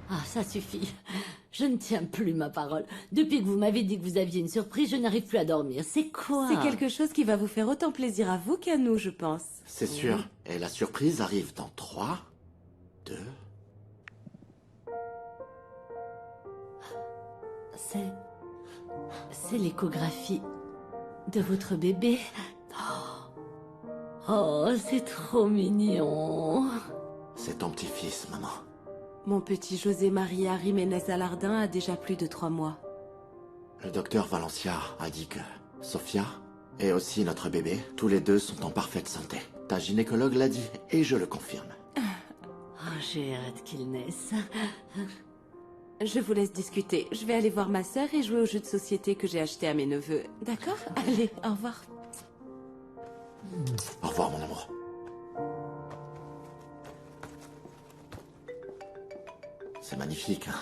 Ah, ça suffit. Je ne tiens plus ma parole. Depuis que vous m'avez dit que vous aviez une surprise, je n'arrive plus à dormir. C'est quoi? C'est quelque chose qui va vous faire autant plaisir à vous qu'à nous, je pense. C'est sûr. Et la surprise arrive dans 3, 2... C'est l'échographie de votre bébé. Oh, c'est trop mignon. C'est ton petit-fils, maman. Mon petit José Maria Jiménez Alardin a déjà plus de 3 mois. Le docteur Valencia a dit que Sofia et aussi notre bébé, tous les deux sont en parfaite santé. Ta gynécologue l'a dit et je le confirme. Oh, j'ai hâte qu'il naisse. Je vous laisse discuter. Je vais aller voir ma sœur et jouer au jeu de société que j'ai acheté à mes neveux. D'accord? Allez, au revoir. Au revoir, mon amour. C'est magnifique, hein?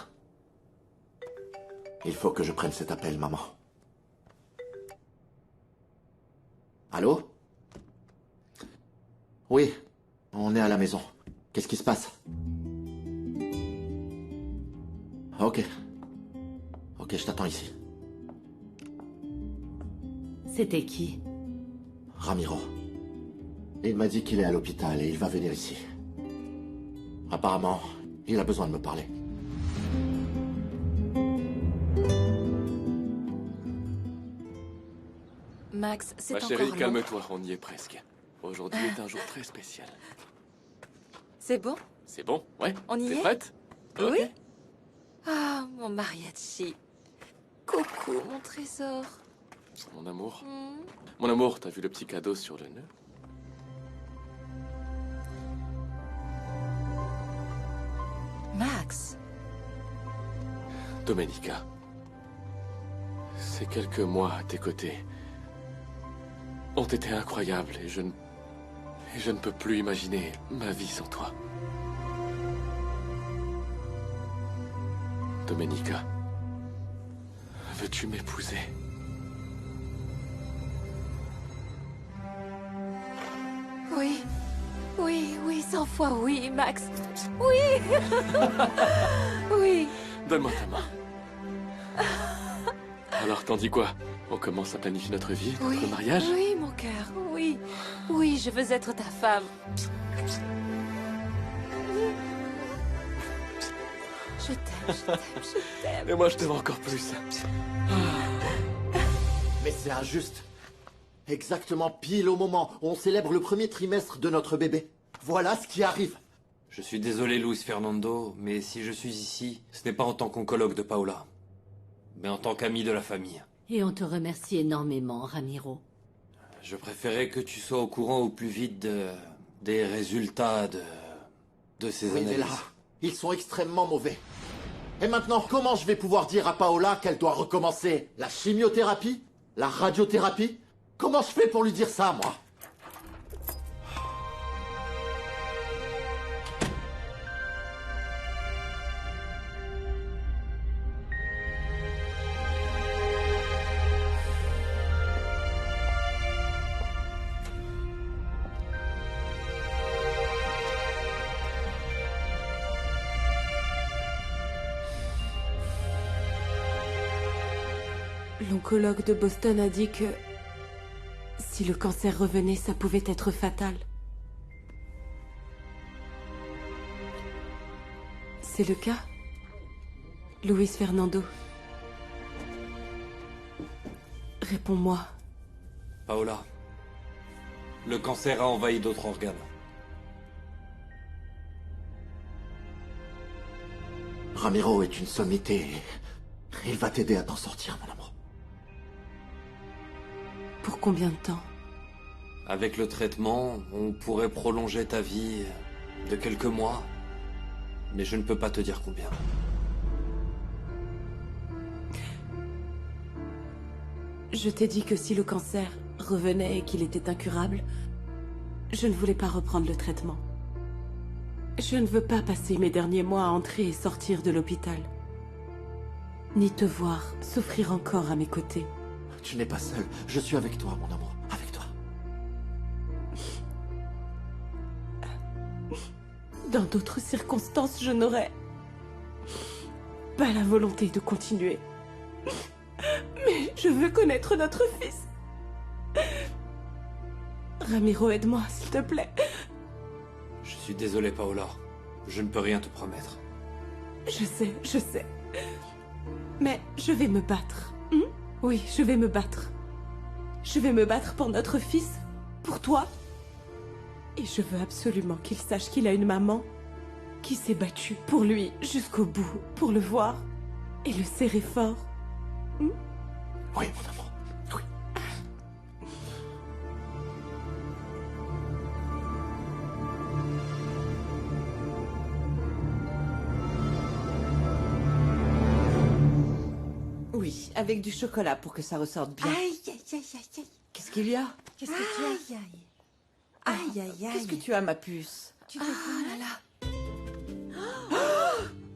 Il faut que je prenne cet appel, maman. Allô? Oui, on est à la maison. Qu'est-ce qui se passe? Ok. Ok, je t'attends ici. C'était qui? Ramiro. Il m'a dit qu'il est à l'hôpital et il va venir ici. Apparemment, il a besoin de me parler. Max, c'est Ma encore chérie, long. calme-toi, on y est presque. Aujourd'hui est un jour très spécial. C'est bon? C'est bon? Ouais? On y T'es est? prête? Oui. Ok. Ah, mon mariachi. Coucou, mon trésor. Mon amour. Hmm. Mon amour, t'as vu le petit cadeau sur le nœud? Max. Domenica. Ces quelques mois à tes côtés ont été incroyables et je ne peux plus imaginer ma vie sans toi. Domenica, veux-tu m'épouser? Oui. Oui, oui, 100 fois oui, Max. Oui. Oui. Donne-moi ta main. Alors, t'en dis quoi? On commence à planifier notre vie, notre Oui. mariage? Oui, mon cœur, oui. Oui, je veux être ta femme. Je t'aime, je t'aime, je t'aime. Et moi, je t'aime encore plus. Mais c'est injuste. Exactement pile au moment où on célèbre le premier trimestre de notre bébé. Voilà ce qui arrive. Je suis désolé, Luis Fernando, mais si je suis ici, ce n'est pas en tant qu'oncologue de Paola, mais en tant qu'ami de la famille. Et on te remercie énormément, Ramiro. Je préférais que tu sois au courant au plus vite des résultats de ces Oui, mais analyses. là, ils sont extrêmement mauvais. Et maintenant, comment je vais pouvoir dire à Paola qu'elle doit recommencer la chimiothérapie? La radiothérapie? Comment je fais pour lui dire ça, moi? L'oncologue de Boston a dit que si le cancer revenait, ça pouvait être fatal. C'est le cas, Luis Fernando? Réponds-moi. Paola, le cancer a envahi d'autres organes. Ramiro est une sommité et il va t'aider à t'en sortir, mon amour. Pour combien de temps? Avec le traitement, on pourrait prolonger ta vie de quelques mois, mais je ne peux pas te dire combien. Je t'ai dit que si le cancer revenait et qu'il était incurable, je ne voulais pas reprendre le traitement. Je ne veux pas passer mes derniers mois à entrer et sortir de l'hôpital. Ni te voir souffrir encore à mes côtés. Tu n'es pas seul. Je suis avec toi, mon amour. Avec toi. Dans d'autres circonstances, je n'aurais pas la volonté de continuer. Mais je veux connaître notre fils. Ramiro, aide-moi, s'il te plaît. Je suis désolé, Paola. Je ne peux rien te promettre. Je sais. Mais je vais me battre. Oui, je vais me battre. Je vais me battre pour notre fils, pour toi. Et je veux absolument qu'il sache qu'il a une maman qui s'est battue pour lui jusqu'au bout, pour le voir et le serrer fort. Oui, mon amour. Oui. Oui, avec du chocolat pour que ça ressorte bien. Aïe, aïe, aïe, aïe, aïe. Qu'est-ce qu'il y a? Qu'est-ce que tu as? Aïe, aïe. Aïe, aïe, aïe. Qu'est-ce que tu as, ma puce? Tu te là là.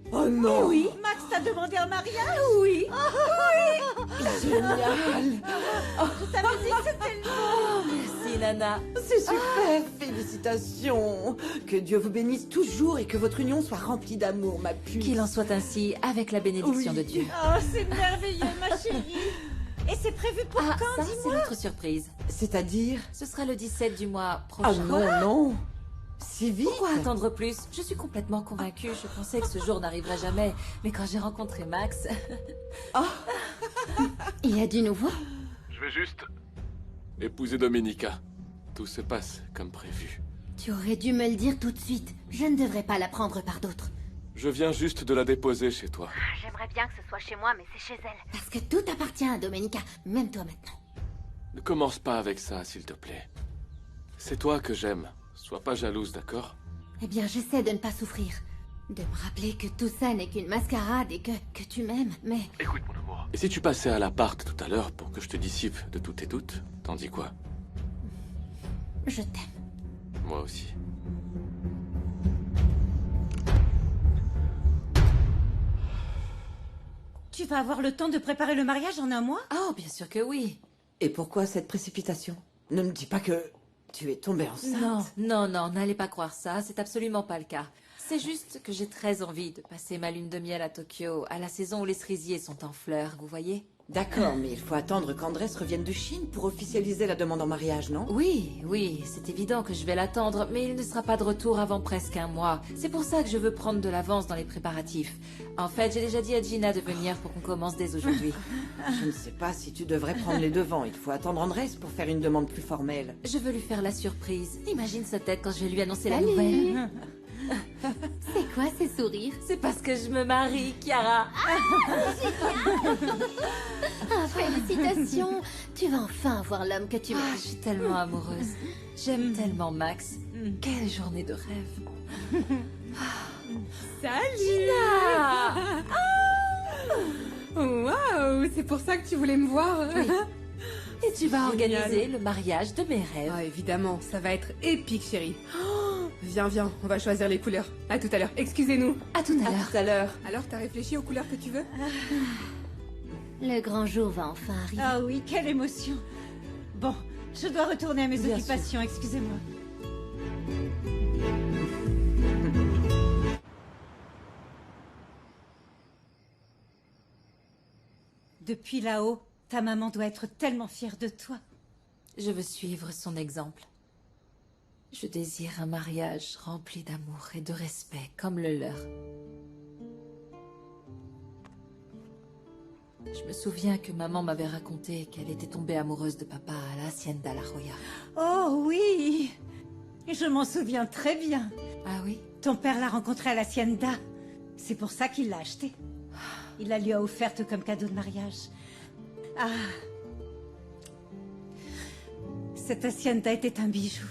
Oh non! Oui, Max t'a demandé un mariage? Oui. Génial! Je t'avais dit que c'était le bon. Merci, Nana. C'est super! Félicitations! Que Dieu vous bénisse toujours et que votre union soit remplie d'amour, ma puce. Qu'il en soit ainsi, avec la bénédiction de Dieu. Oh, c'est merveilleux, ma chérie. Et c'est prévu pour Ah, quand, ça, c'est dis-moi? notre surprise. C'est-à-dire? Ce sera le 17 du mois Ah prochain. non, non! Si vite? Pourquoi attendre plus? Je suis complètement convaincue. Je pensais que ce jour n'arriverait jamais. Mais quand j'ai rencontré Max... Il y a du nouveau? Je vais juste épouser Domenica. Tout se passe comme prévu. Tu aurais dû me le dire tout de suite. Je ne devrais pas la prendre par d'autres. Je viens juste de la déposer chez toi. J'aimerais bien que ce soit chez moi, mais c'est chez elle. Parce que tout appartient à Domenica, même toi maintenant. Ne commence pas avec ça, s'il te plaît. C'est toi que j'aime. Sois pas jalouse, d'accord? Eh bien, j'essaie de ne pas souffrir. De me rappeler que tout ça n'est qu'une mascarade et que tu m'aimes, mais... Écoute, mon amour. Et si tu passais à l'appart tout à l'heure pour que je te dissipe de tous tes doutes, t'en dis quoi? Je t'aime. Moi aussi. Tu vas avoir le temps de préparer le mariage en un mois? Oh, bien sûr que oui. Et pourquoi cette précipitation? Ne me dis pas que tu es tombée enceinte. Non, n'allez pas croire ça. C'est absolument pas le cas. C'est juste que j'ai très envie de passer ma lune de miel à Tokyo, à la saison où les cerisiers sont en fleurs, vous voyez? D'accord, mais il faut attendre qu'Andrés revienne de Chine pour officialiser la demande en mariage, non? Oui, c'est évident que je vais l'attendre, mais il ne sera pas de retour avant presque un mois. C'est pour ça que je veux prendre de l'avance dans les préparatifs. En fait, j'ai déjà dit à Gina de venir pour qu'on commence dès aujourd'hui. Je ne sais pas si tu devrais prendre les devants. Il faut attendre Andrés pour faire une demande plus formelle. Je veux lui faire la surprise. Imagine sa tête quand je vais lui annoncer la Salut. nouvelle. C'est quoi ces sourires? C'est parce que je me marie, Chiara. Ah, félicitations! Tu vas enfin avoir l'homme que tu Je mérites. suis tellement amoureuse. J'aime tellement Max. Quelle journée de rêve. Salut! Waouh! C'est pour ça que tu voulais me voir? Et tu vas Génial. organiser le mariage de mes rêves. Ah, évidemment, ça va être épique, chérie. Oh, viens, on va choisir les couleurs. À tout à l'heure. Excusez-nous. À tout à l'heure. Tout à l'heure. Alors, t'as réfléchi aux couleurs que tu veux? Le grand jour va enfin arriver. Ah oui, quelle émotion. Bon, je dois retourner à mes Bien occupations, excusez-moi. Depuis là-haut, ta maman doit être tellement fière de toi. Je veux suivre son exemple. Je désire un mariage rempli d'amour et de respect comme le leur. Je me souviens que maman m'avait raconté qu'elle était tombée amoureuse de papa à la Hacienda La Joya. Oh oui, je m'en souviens très bien. Ah oui? Ton père l'a rencontrée à l'Hacienda. C'est pour ça qu'il l'a achetée. Il la lui a offerte comme cadeau de mariage. Ah. Cette Hacienda était un bijou.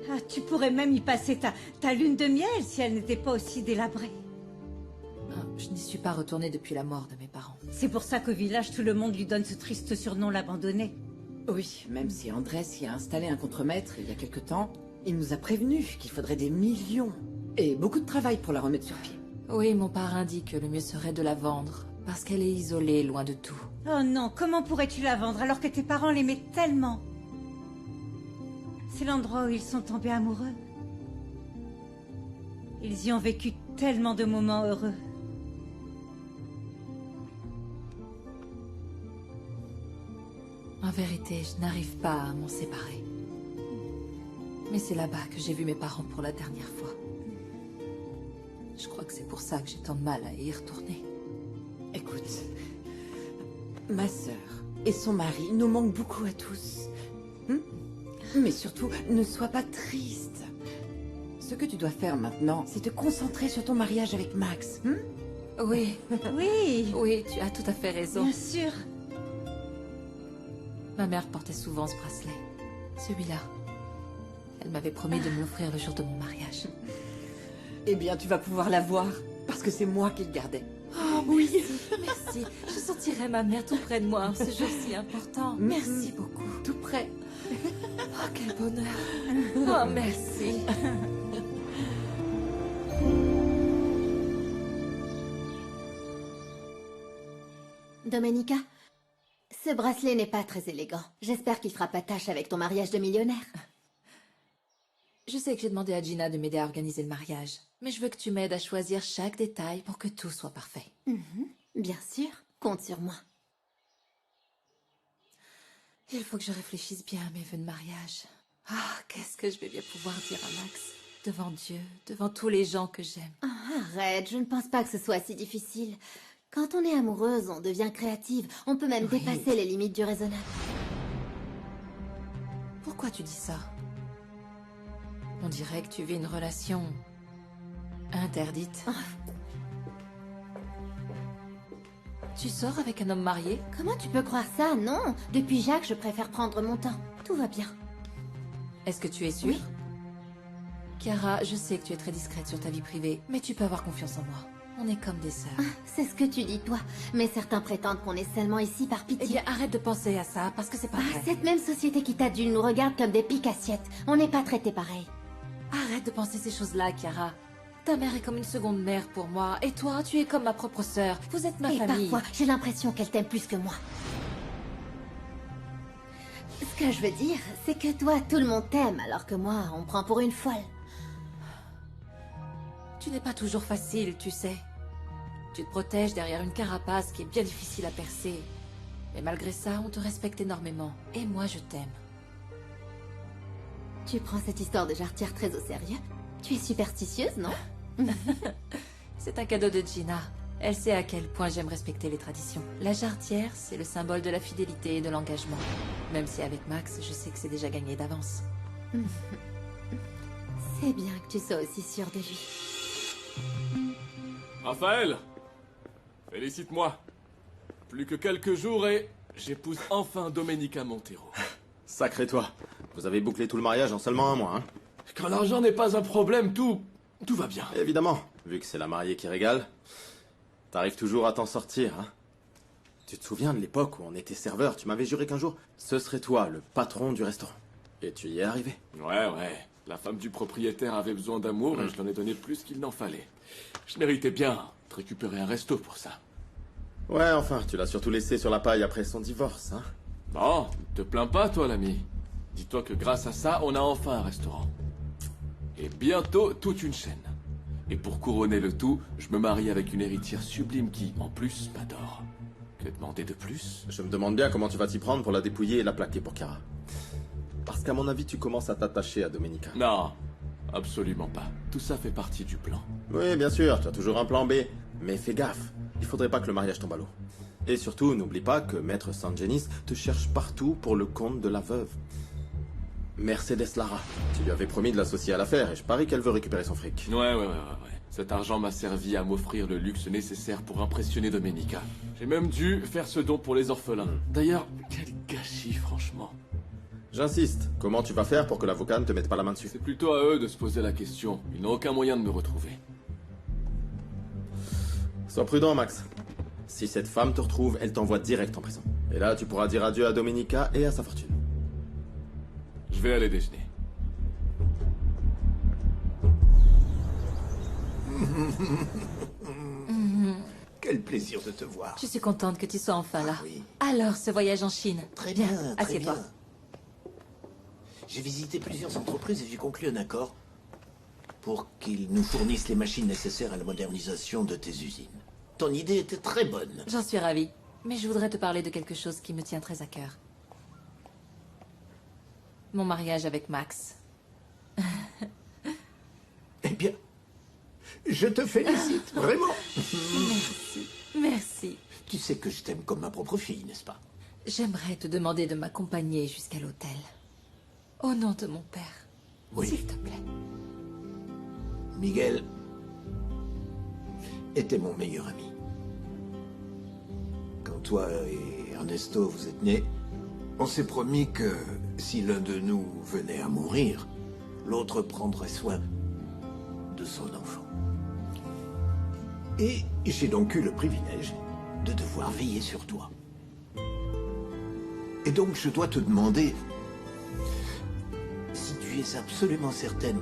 Ah, tu pourrais même y passer ta lune de miel si elle n'était pas aussi délabrée. Ah, je n'y suis pas retournée depuis la mort de mes parents. C'est pour ça qu'au village, tout le monde lui donne ce triste surnom, l'abandonné. Oui, même si Andrés y a installé un contremaître il y a quelque temps, il nous a prévenu qu'il faudrait des millions. Et beaucoup de travail pour la remettre sur pied. Oui, mon parrain dit que le mieux serait de la vendre, parce qu'elle est isolée, loin de tout. Oh non, comment pourrais-tu la vendre alors que tes parents l'aimaient tellement? C'est l'endroit où ils sont tombés amoureux. Ils y ont vécu tellement de moments heureux. En vérité, je n'arrive pas à m'en séparer. Mais c'est là-bas que j'ai vu mes parents pour la dernière fois. Je crois que c'est pour ça que j'ai tant de mal à y retourner. Écoute, ma sœur et son mari nous manquent beaucoup à tous. Mais surtout, ne sois pas triste. Ce que tu dois faire maintenant, c'est te concentrer sur ton mariage avec Max. Oui, Oui, oui, tu as tout à fait raison. bien sûr. Ma mère portait souvent ce bracelet. Celui-là. Elle m'avait promis de me l'offrir le jour de mon mariage. Eh bien, tu vas pouvoir l'avoir, parce que c'est moi qui le gardais. Oh oui, merci. Je sentirai ma mère tout près de moi en ce jour si important. Merci beaucoup. Tout près. Oh, quel bonheur. Oh, merci. Domenica, ce bracelet n'est pas très élégant. J'espère qu'il fera pas tâche avec ton mariage de millionnaire. Je sais que j'ai demandé à Gina de m'aider à organiser le mariage, mais je veux que tu m'aides à choisir chaque détail pour que tout soit parfait. Bien sûr, compte sur moi. Il faut que je réfléchisse bien à mes vœux de mariage. Ah, qu'est-ce que je vais bien pouvoir dire à Max? Devant Dieu, devant tous les gens que j'aime. Arrête, je ne pense pas que ce soit si difficile. Quand on est amoureuse, on devient créative. On peut même dépasser les limites du raisonnable. Pourquoi tu dis ça? On dirait que tu vis une relation interdite. Tu sors avec un homme marié? Comment tu peux croire ça? Non. Depuis Jacques, je préfère prendre mon temps. Tout va bien. Est-ce que tu es sûre? Oui. Chiara, je sais que tu es très discrète sur ta vie privée, mais tu peux avoir confiance en moi. On est comme des sœurs. C'est ce que tu dis, toi. Mais certains prétendent qu'on est seulement ici par pitié. Eh bien, arrête de penser à ça, parce que c'est pas vrai. Cette même société qui t'adulte nous regarde comme des piques-assiettes. On n'est pas traités pareil. Arrête de penser ces choses-là, Chiara. Ta mère est comme une seconde mère pour moi, et toi, tu es comme ma propre sœur. Vous êtes ma famille. Parfois, j'ai l'impression qu'elle t'aime plus que moi. Ce que je veux dire, c'est que toi, tout le monde t'aime, alors que moi, on me prend pour une folle. Tu n'es pas toujours facile, tu sais. Tu te protèges derrière une carapace qui est bien difficile à percer. Mais malgré ça, on te respecte énormément. Et moi, je t'aime. Tu prends cette histoire de jarretière très au sérieux? Tu es superstitieuse, non? C'est un cadeau de Gina. Elle sait à quel point j'aime respecter les traditions. La jarretière, c'est le symbole de la fidélité et de l'engagement. Même si avec Max, je sais que c'est déjà gagné d'avance. C'est bien que tu sois aussi sûre de lui. Raphaël, félicite-moi. Plus que quelques jours et j'épouse enfin Domenica Montero. Sacré toi. Vous avez bouclé tout le mariage en seulement un mois, hein? Quand l'argent n'est pas un problème, tout va bien. Évidemment, vu que c'est la mariée qui régale. T'arrives toujours à t'en sortir, hein? Tu te souviens de l'époque où on était serveur? Tu m'avais juré qu'un jour, ce serait toi, le patron du restaurant. Et tu y es arrivé. Ouais. La femme du propriétaire avait besoin d'amour et je l'en ai donné plus qu'il n'en fallait. Je méritais bien de récupérer un resto pour ça. Ouais, enfin, tu l'as surtout laissé sur la paille après son divorce, hein? Bon, te plains pas, toi, l'ami. Dis-toi que grâce à ça, on a enfin un restaurant. Et bientôt, toute une chaîne. Et pour couronner le tout, je me marie avec une héritière sublime qui, en plus, m'adore. Que demander de plus? Je me demande bien comment tu vas t'y prendre pour la dépouiller et la plaquer pour Chiara. Parce qu'à mon avis, tu commences à t'attacher à Domenica. Non, absolument pas. Tout ça fait partie du plan. Oui, bien sûr, tu as toujours un plan B. Mais fais gaffe, il faudrait pas que le mariage tombe à l'eau. Et surtout, n'oublie pas que Maître Sangenis te cherche partout pour le compte de la veuve. Mercedes Lara. Tu lui avais promis de l'associer à l'affaire et je parie qu'elle veut récupérer son fric. Ouais. Cet argent m'a servi à m'offrir le luxe nécessaire pour impressionner Domenica. J'ai même dû faire ce don pour les orphelins. D'ailleurs, quel gâchis, franchement. J'insiste. Comment tu vas faire pour que l'avocat ne te mette pas la main dessus? C'est plutôt à eux de se poser la question. Ils n'ont aucun moyen de me retrouver. Sois prudent, Max. Si cette femme te retrouve, elle t'envoie direct en prison. Et là, tu pourras dire adieu à Domenica et à sa fortune. Je vais aller déjeuner. Quel plaisir de te voir. Je suis contente que tu sois enfin là. Oui. Alors, ce voyage en Chine. Très bien, très assieds-toi. bien. J'ai visité plusieurs entreprises et j'ai conclu un accord pour qu'ils nous fournissent les machines nécessaires à la modernisation de tes usines. Ton idée était très bonne. J'en suis ravie. Mais je voudrais te parler de quelque chose qui me tient très à cœur. Mon mariage avec Max. Eh bien, je te félicite, vraiment. Merci. Merci. Tu sais que je t'aime comme ma propre fille, n'est-ce pas? J'aimerais te demander de m'accompagner jusqu'à l'hôtel. Au nom de mon père. Oui. S'il te plaît. Miguel était mon meilleur ami. Quand toi et Ernesto vous êtes nés, on s'est promis que si l'un de nous venait à mourir, l'autre prendrait soin de son enfant. Et j'ai donc eu le privilège de devoir veiller sur toi. Et donc je dois te demander si tu es absolument certaine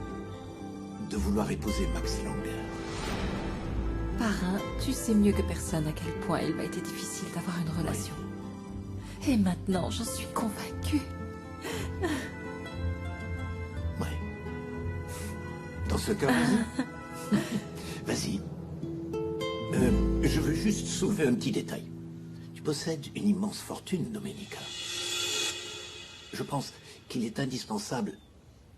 de vouloir épouser Max Langer. Parrain, tu sais mieux que personne à quel point il m'a été difficile d'avoir une relation. Et maintenant, j'en suis convaincue. Ouais. Dans ce cas, vas-y. Vas-y. Je veux juste soulever un petit détail. Tu possèdes une immense fortune, Domenica. Je pense qu'il est indispensable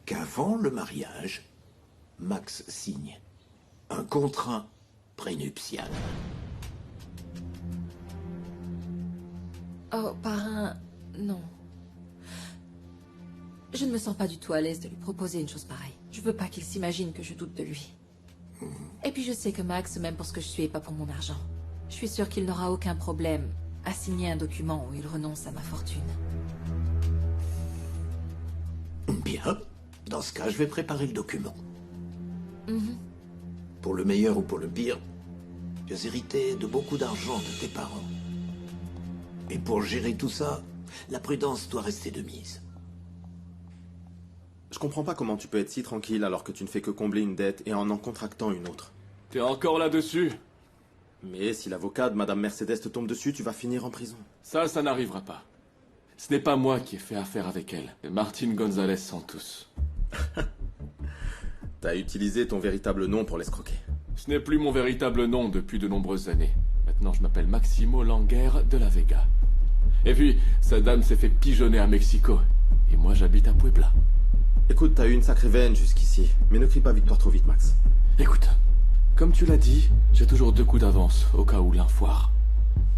qu'avant le mariage, Max signe un contrat prénuptial. Oh, parrain, non. Je ne me sens pas du tout à l'aise de lui proposer une chose pareille. Je veux pas qu'il s'imagine que je doute de lui. Et puis je sais que Max m'aime pour ce que je suis et pas pour mon argent. Je suis sûre qu'il n'aura aucun problème à signer un document où il renonce à ma fortune. Bien. Dans ce cas, je vais préparer le document. Mhm. Pour le meilleur ou pour le pire, tu as hérité de beaucoup d'argent de tes parents. Et pour gérer tout ça, la prudence doit rester de mise. Je comprends pas comment tu peux être si tranquille alors que tu ne fais que combler une dette et en contractant une autre. T'es encore là-dessus? Mais si l'avocat de Madame Mercedes te tombe dessus, tu vas finir en prison. Ça n'arrivera pas. Ce n'est pas moi qui ai fait affaire avec elle, mais Martin González Santos. T'as utilisé ton véritable nom pour l'escroquer. Ce n'est plus mon véritable nom depuis de nombreuses années. Maintenant, je m'appelle Maximo Langer de la Vega. Et puis, sa dame s'est fait pigeonner à Mexico. Et moi, j'habite à Puebla. Écoute, t'as eu une sacrée veine jusqu'ici, mais ne crie pas victoire trop vite, Max. Écoute, comme tu l'as dit, j'ai toujours 2 coups d'avance, au cas où l'un foire.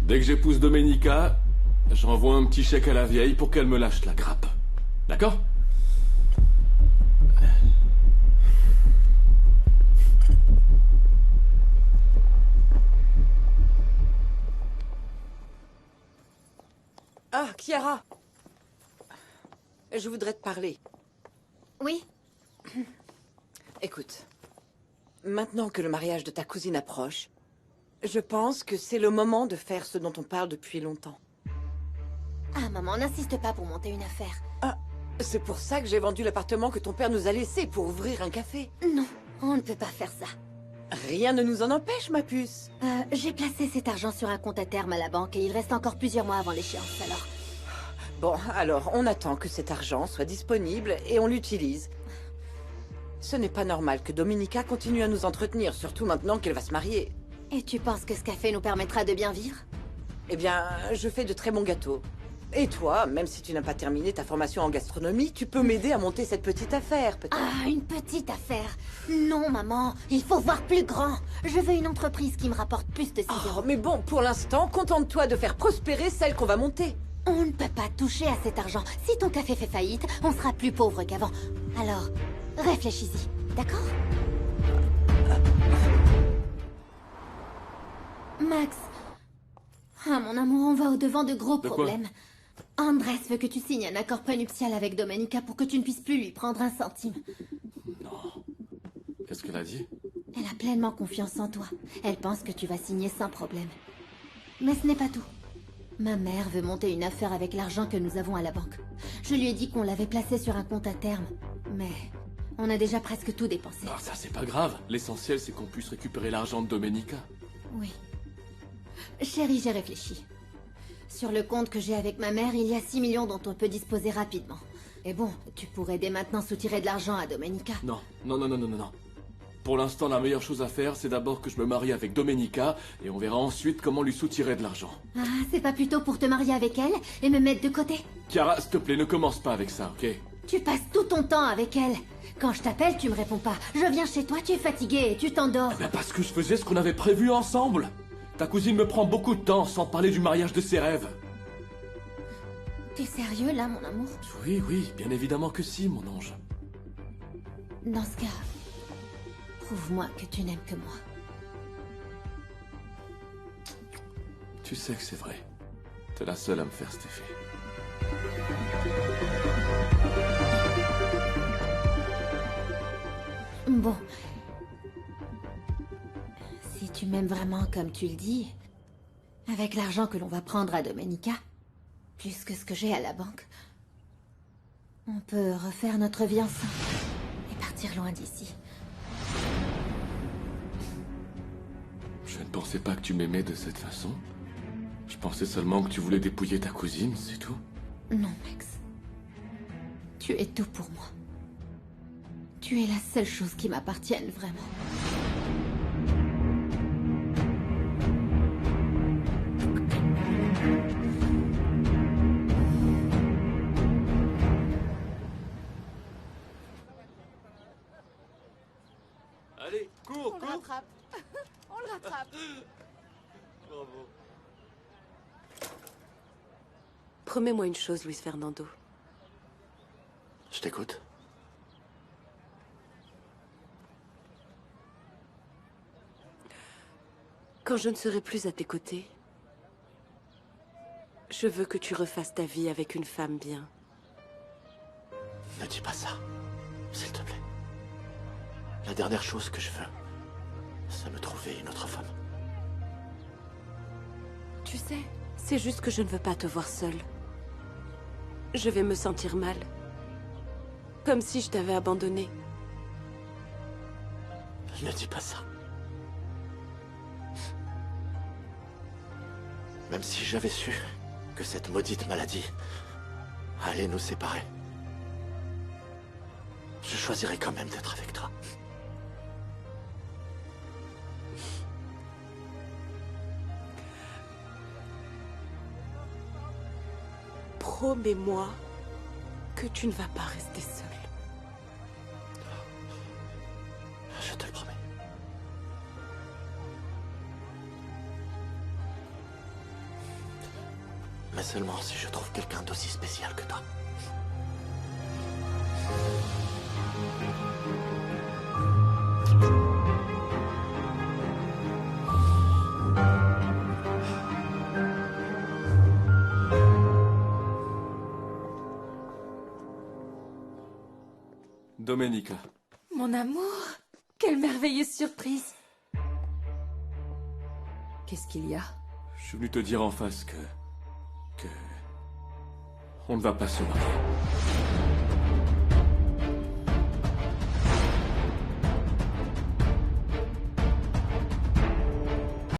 Dès que j'épouse Domenica, j'envoie un petit chèque à la vieille pour qu'elle me lâche la grappe. D'accord? Ah, Chiara. Je voudrais te parler. Oui? Écoute, maintenant que le mariage de ta cousine approche, je pense que c'est le moment de faire ce dont on parle depuis longtemps. Ah, maman, n'insiste pas pour monter une affaire. Ah, c'est pour ça que j'ai vendu l'appartement que ton père nous a laissé pour ouvrir un café. Non, on ne peut pas faire ça. Rien ne nous en empêche, ma puce. J'ai placé cet argent sur un compte à terme à la banque et il reste encore plusieurs mois avant l'échéance, alors... Bon, alors, on attend que cet argent soit disponible et on l'utilise. Ce n'est pas normal que Domenica continue à nous entretenir, surtout maintenant qu'elle va se marier. Et tu penses que ce café nous permettra de bien vivre? Eh bien, je fais de très bons gâteaux. Et toi, même si tu n'as pas terminé ta formation en gastronomie, tu peux m'aider à monter cette petite affaire, peut-être. Ah, une petite affaire. Non, maman, il faut voir plus grand. Je veux une entreprise qui me rapporte plus de 6 euros. Mais bon, pour l'instant, contente-toi de faire prospérer celle qu'on va monter. On ne peut pas toucher à cet argent. Si ton café fait faillite, on sera plus pauvre qu'avant. Alors, réfléchis-y, d'accord? Max. Ah, mon amour, on va au-devant de gros problèmes. Andrés veut que tu signes un accord prénuptial avec Domenica pour que tu ne puisses plus lui prendre un centime. Non. Qu'est-ce qu'elle a dit? Elle a pleinement confiance en toi. Elle pense que tu vas signer sans problème. Mais ce n'est pas tout. Ma mère veut monter une affaire avec l'argent que nous avons à la banque. Je lui ai dit qu'on l'avait placé sur un compte à terme. Mais on a déjà presque tout dépensé. Ah, ça, c'est pas grave. L'essentiel, c'est qu'on puisse récupérer l'argent de Domenica. Oui. Chérie, j'ai réfléchi. Sur le compte que j'ai avec ma mère, il y a 6 millions dont on peut disposer rapidement. Et bon, tu pourrais dès maintenant soutirer de l'argent à Domenica. Non. Pour l'instant, la meilleure chose à faire, c'est d'abord que je me marie avec Domenica, et on verra ensuite comment lui soutirer de l'argent. Ah, c'est pas plutôt pour te marier avec elle et me mettre de côté? Chiara, s'il te plaît, ne commence pas avec ça, ok? Tu passes tout ton temps avec elle. Quand je t'appelle, tu me réponds pas. Je viens chez toi, tu es fatigué et tu t'endors. Eh ben parce que je faisais ce qu'on avait prévu ensemble. Ta cousine me prend beaucoup de temps, sans parler du mariage de ses rêves. T'es sérieux là, mon amour? Oui, oui, bien évidemment que si, mon ange. Dans ce cas, prouve-moi que tu n'aimes que moi. Tu sais que c'est vrai. T'es la seule à me faire cet effet. Bon. Si tu m'aimes vraiment comme tu le dis, avec l'argent que l'on va prendre à Domenica, plus que ce que j'ai à la banque, on peut refaire notre vie ensemble et partir loin d'ici. Je ne pensais pas que tu m'aimais de cette façon. Je pensais seulement que tu voulais dépouiller ta cousine, c'est tout. Non, Max. Tu es tout pour moi. Tu es la seule chose qui m'appartienne vraiment. Allez, cours, On le rattrape. On le rattrape. Bravo. Promets-moi une chose, Luis Fernando. Je t'écoute. Quand je ne serai plus à tes côtés, je veux que tu refasses ta vie avec une femme bien. Ne dis pas ça, s'il te plaît. La dernière chose que je veux, c'est me trouver une autre femme. Tu sais, c'est juste que je ne veux pas te voir seule. Je vais me sentir mal. Comme si je t'avais abandonnée. Ne dis pas ça. Même si j'avais su que cette maudite maladie allait nous séparer, je choisirais quand même d'être avec toi. Promets-moi que tu ne vas pas rester seule. Je te le promets. Mais seulement si je trouve quelqu'un d'aussi spécial que toi. Domenica. Mon amour, quelle merveilleuse surprise. Qu'est-ce qu'il y a? Je suis venu te dire en face que... On ne va pas se marier.